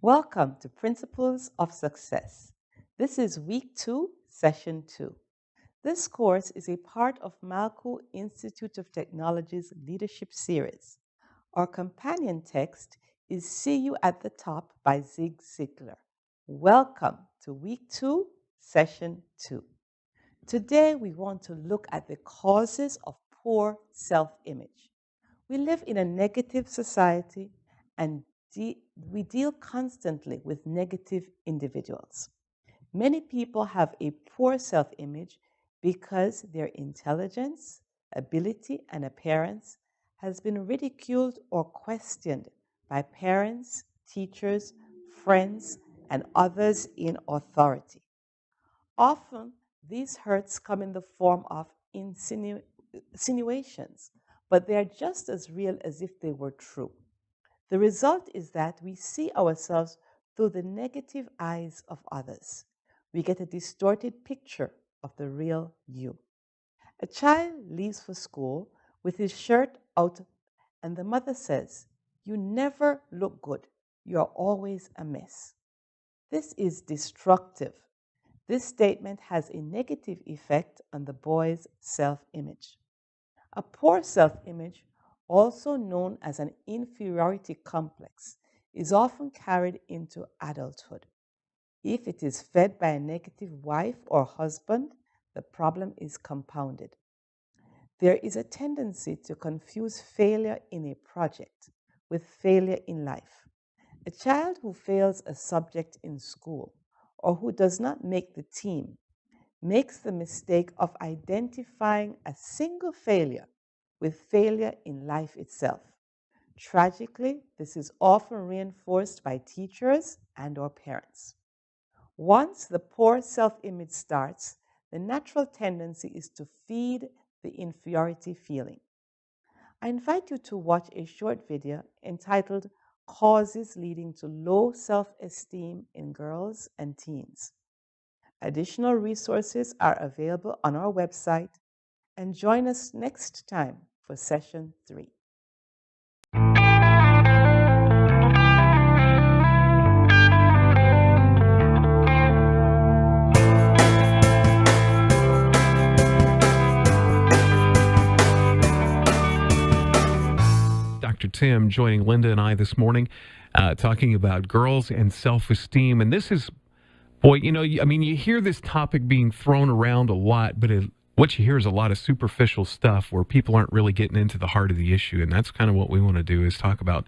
Welcome to Principles of Success. This is week 2, session 2. This course is a part of Malco Institute of Technology's leadership series. Our companion text is See You at the Top by Zig Ziglar. Welcome to week 2, session 2. Today we want to look at the causes of poor self-image. We live in a negative society and we deal constantly with negative individuals. Many people have a poor self image because their intelligence, ability, and appearance has been ridiculed or questioned by parents, teachers, friends, and others in authority. Often, these hurts come in the form of insinuations, but they are just as real as if they were true. The result is that we see ourselves through the negative eyes of others. We get a distorted picture of the real you. A child leaves for school with his shirt out, and the mother says, "You never look good. You're always a mess." This is destructive. This statement has a negative effect on the boy's self image. A poor self image, also known as an inferiority complex, is often carried into adulthood. If it is fed by a negative wife or husband, the problem is compounded. There is a tendency to confuse failure in a project with failure in life. A child who fails a subject in school or who does not make the team makes the mistake of identifying a single failure with failure in life itself. Tragically, this is often reinforced by teachers and or parents. Once the poor self-image starts, the natural tendency is to feed the inferiority feeling. I invite you to watch a short video entitled Causes Leading to Low Self-Esteem in Girls and Teens. Additional resources are available on our website, and join us next time for session 3. Dr. Tim joining Linda and I this morning, talking about girls and self-esteem. And this is, boy, you hear this topic being thrown around a lot, but what you hear is a lot of superficial stuff where people aren't really getting into the heart of the issue. And that's kind of what we want to do, is talk about,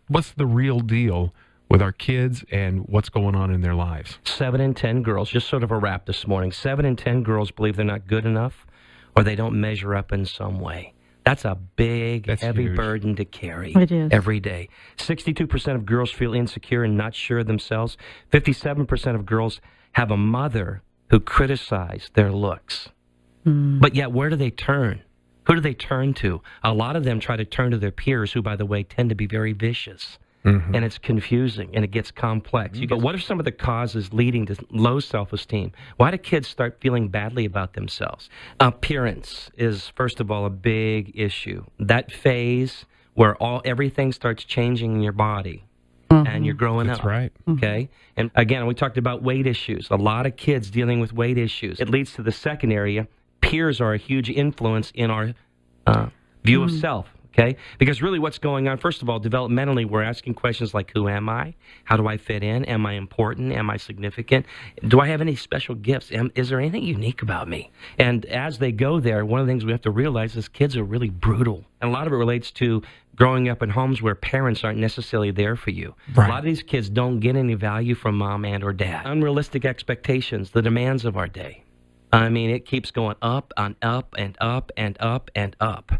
what's the real deal with our kids and what's going on in their lives. 7 in 10 girls, just sort of a wrap this morning, 7 in 10 girls believe they're not good enough or they don't measure up in some way. That's a big, heavy huge burden to carry It is. every day. 62% of girls feel insecure and not sure of themselves. 57% of girls have a mother who criticizes their looks. But yet, where do they turn? Who do they turn to? A lot of them try to turn to their peers, who, by the way, tend to be very vicious. And it's confusing, and it gets complex. But what are some of the causes leading to low self-esteem? Why do kids start feeling badly about themselves? Appearance is, first of all, a big issue. That phase where everything starts changing in your body, and you're growing up. That's right. Okay? And again, we talked about weight issues. A lot of kids dealing with weight issues. It leads to the second area. Peers are a huge influence in our view of self. Okay? Because really what's going on, first of all, developmentally, we're asking questions like, who am I? How do I fit in? Am I important? Am I significant? Do I have any special gifts? Is there anything unique about me? And as they go there, one of the things we have to realize is kids are really brutal. And a lot of it relates to growing up in homes where parents aren't necessarily there for you. Right. A lot of these kids don't get any value from mom and or dad. Unrealistic expectations, the demands of our day. I mean, it keeps going up and up and up and up and up.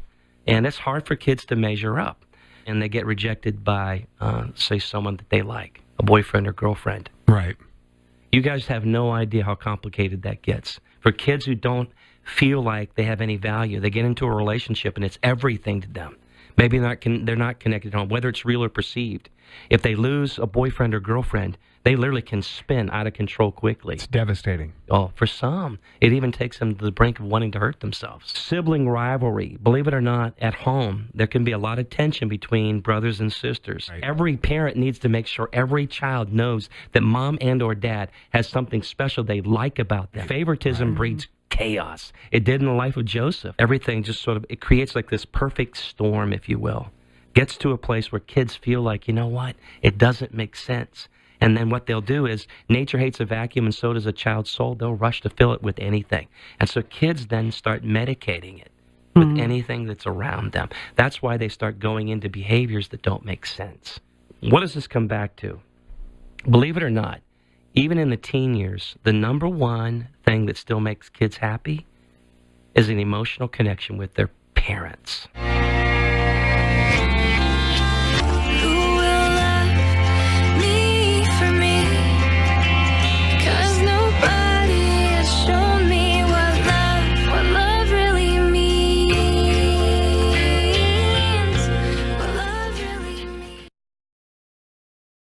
And it's hard for kids to measure up. And they get rejected by, say, someone that they like, a boyfriend or girlfriend. Right. You guys have no idea how complicated that gets. For kids who don't feel like they have any value, they get into a relationship and it's everything to them. Maybe they're not connected at home, whether it's real or perceived. If they lose a boyfriend or girlfriend, They literally can spin out of control quickly. It's devastating. Oh, for some, it even takes them to the brink of wanting to hurt themselves. Sibling rivalry. Believe it or not, at home, there can be a lot of tension between brothers and sisters. Right. Every parent needs to make sure every child knows that mom and or dad has something special they like about them. Favoritism breeds chaos. It did in the life of Joseph. Everything just sort of, it creates like this perfect storm, if you will. Gets to a place where kids feel like, you know what, it doesn't make sense. And then what they'll do is, nature hates a vacuum and so does a child's soul. They'll rush to fill it with anything. And so kids then start medicating it with anything that's around them. That's why they start going into behaviors that don't make sense. What does this come back to? Believe it or not, even in the teen years, the number one thing that still makes kids happy is an emotional connection with their parents.